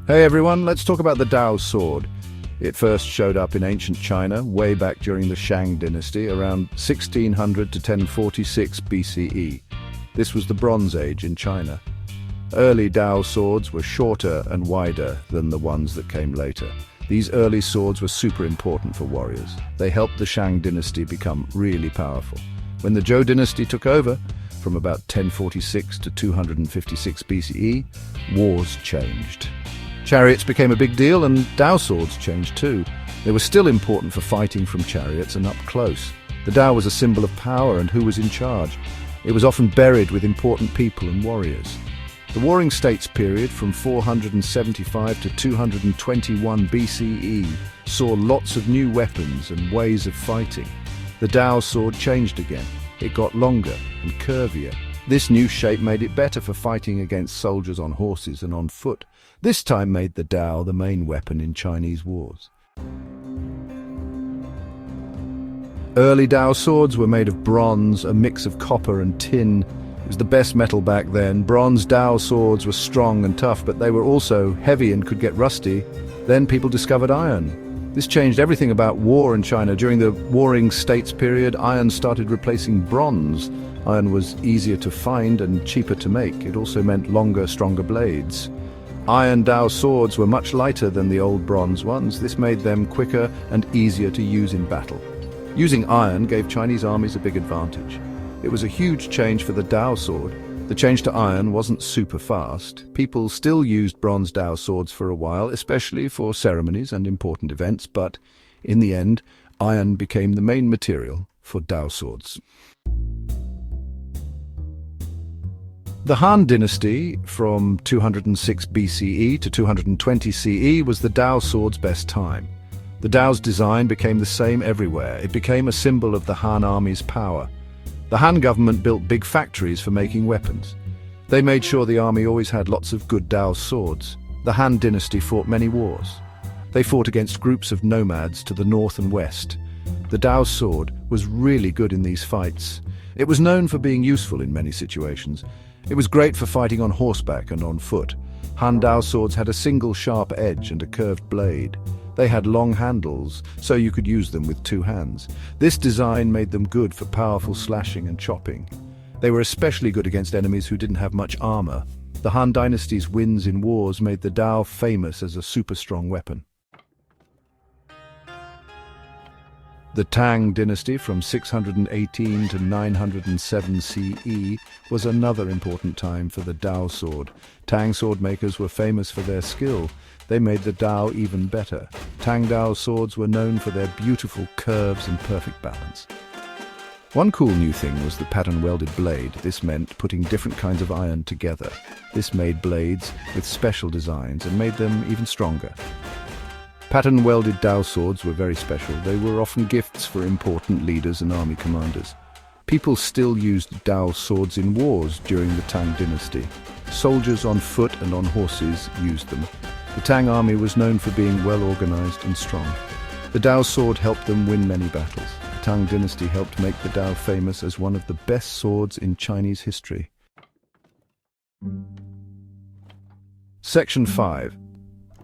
Hey everyone, let's talk about the Dao Sword. It first showed up in ancient China, way back during the Shang dynasty, around 1600 to 1046 BCE. This was the Bronze Age in China. Early Dao swords were shorter and wider than the ones that came later. These early swords were super important for warriors. They helped the Shang dynasty become really powerful. When the Zhou dynasty took over, from about 1046 to 256 BCE, wars changed. Chariots became a big deal, and Dao swords changed too. They were still important for fighting from chariots and up close. The Dao was a symbol of power and who was in charge. It was often buried with important people and warriors. The Warring States period from 475 to 221 BCE saw lots of new weapons and ways of fighting. The Dao sword changed again. It got longer and curvier. This new shape made it better for fighting against soldiers on horses and on foot. This time made the Dao the main weapon in Chinese wars. Early Dao swords were made of bronze, a mix of copper and tin. It was the best metal back then. Bronze Dao swords were strong and tough, but they were also heavy and could get rusty. Then people discovered iron. This changed everything about war in China. During the Warring States period, iron started replacing bronze. Iron was easier to find and cheaper to make. It also meant longer, stronger blades. Iron Dao swords were much lighter than the old bronze ones. This made them quicker and easier to use in battle. Using iron gave Chinese armies a big advantage. It was a huge change for the Dao sword. The change to iron wasn't super fast. People still used bronze Dao swords for a while, especially for ceremonies and important events, but in the end, iron became the main material for Dao swords. The Han dynasty, from 206 BCE to 220 CE, was the Dao sword's best time. The Dao's design became the same everywhere. It became a symbol of the Han army's power. The Han government built big factories for making weapons. They made sure the army always had lots of good Dao swords. The Han dynasty fought many wars. They fought against groups of nomads to the north and west. The Dao sword was really good in these fights. It was known for being useful in many situations. It was great for fighting on horseback and on foot. Han Dao swords had a single sharp edge and a curved blade. They had long handles, so you could use them with two hands. This design made them good for powerful slashing and chopping. They were especially good against enemies who didn't have much armor. The Han dynasty's wins in wars made the Dao famous as a super strong weapon. The Tang dynasty from 618 to 907 CE was another important time for the Dao sword. Tang sword makers were famous for their skill. They made the Dao even better. Tang Dao swords were known for their beautiful curves and perfect balance. One cool new thing was the pattern-welded blade. This meant putting different kinds of iron together. This made blades with special designs and made them even stronger. Pattern-welded Dao swords were very special. They were often gifts for important leaders and army commanders. People still used Dao swords in wars during the Tang dynasty. Soldiers on foot and on horses used them. The Tang army was known for being well organized and strong. The Dao sword helped them win many battles. The Tang dynasty helped make the Dao famous as one of the best swords in Chinese history. Section 5.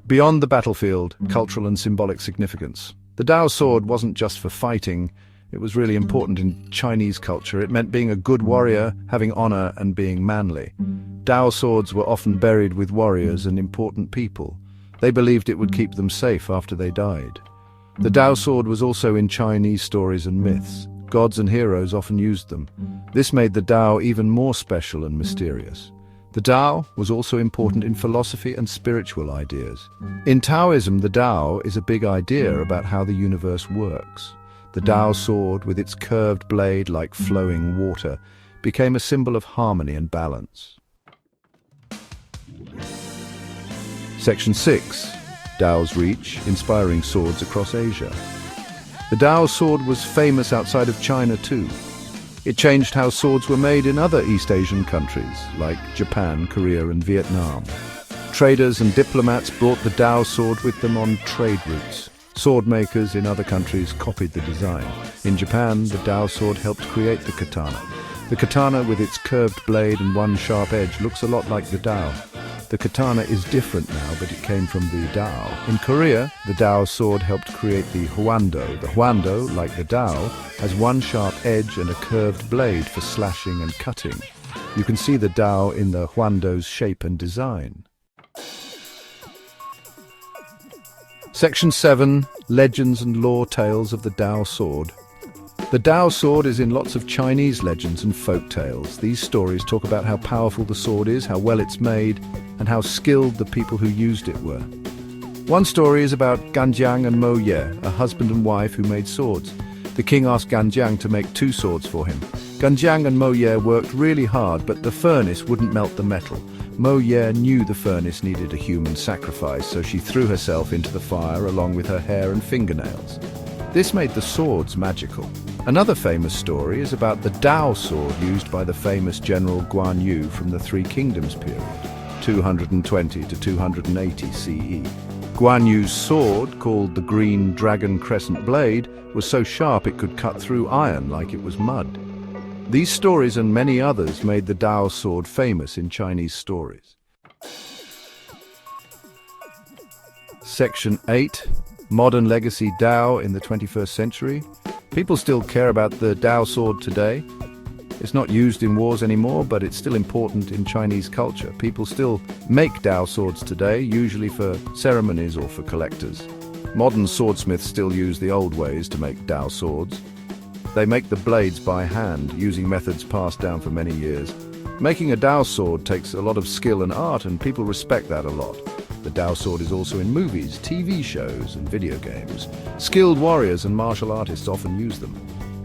Beyond the battlefield, cultural and symbolic significance. The Dao sword wasn't just for fighting. It was really important in Chinese culture. It meant being a good warrior, having honor, and being manly. Dao swords were often buried with warriors and important people. They believed it would keep them safe after they died. The Dao sword was also in Chinese stories and myths. Gods and heroes often used them. This made the Dao even more special and mysterious. The Dao was also important in philosophy and spiritual ideas. In Taoism, the Dao is a big idea about how the universe works. The Dao sword, with its curved blade like flowing water, became a symbol of harmony and balance. Section 6. Dao's reach, inspiring swords across Asia. The Dao sword was famous outside of China too. It changed how swords were made in other East Asian countries, like Japan, Korea, and Vietnam. Traders and diplomats brought the Dao sword with them on trade routes. Sword makers in other countries copied the design. In Japan, the Dao sword helped create the katana. The katana, with its curved blade and one sharp edge, looks a lot like the Dao. The katana is different now, but it came from the Dao. In Korea, the Dao sword helped create the hwando. The hwando, like the Dao, has one sharp edge and a curved blade for slashing and cutting. You can see the Dao in the hwando's shape and design. Section 7. Legends and lore tales of the Dao sword. The Dao sword is in lots of Chinese legends and folk tales. These stories talk about how powerful the sword is, how well it's made, and how skilled the people who used it were. One story is about Ganjiang and Mo Ye, a husband and wife who made swords. The king asked Ganjiang to make 2 swords for him. Ganjiang and Mo Ye worked really hard, but the furnace wouldn't melt the metal. Mo Ye knew the furnace needed a human sacrifice, so she threw herself into the fire along with her hair and fingernails. This made the swords magical. Another famous story is about the Dao sword used by the famous General Guan Yu from the Three Kingdoms period, 220 to 280 CE. Guan Yu's sword, called the Green Dragon Crescent Blade, was so sharp it could cut through iron like it was mud. These stories and many others made the Dao sword famous in Chinese stories. Section 8. Modern legacy Dao in the 21st century. People still care about the Dao sword today. It's not used in wars anymore, but it's still important in Chinese culture. People still make Dao swords today, usually for ceremonies or for collectors. Modern swordsmiths still use the old ways to make Dao swords. They make the blades by hand, using methods passed down for many years. Making a Dao sword takes a lot of skill and art, and people respect that a lot. The Dao sword is also in movies, TV shows, and video games. Skilled warriors and martial artists often use them.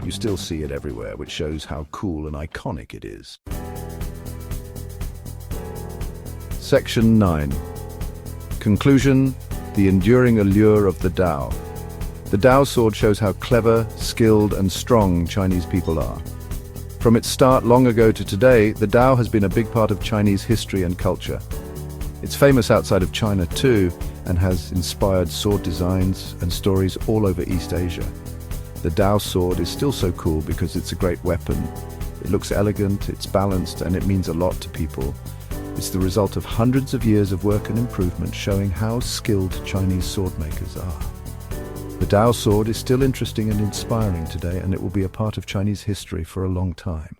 You still see it everywhere, which shows how cool and iconic it is. Section 9. Conclusion: the enduring allure of the Dao. The Dao sword shows how clever, skilled, and strong Chinese people are. From its start long ago to today, the Dao has been a big part of Chinese history and culture. It's famous outside of China too, and has inspired sword designs and stories all over East Asia. The Dao sword is still so cool because it's a great weapon. It looks elegant, it's balanced, and it means a lot to people. It's the result of hundreds of years of work and improvement, showing how skilled Chinese sword makers are. The Dao sword is still interesting and inspiring today, and it will be a part of Chinese history for a long time.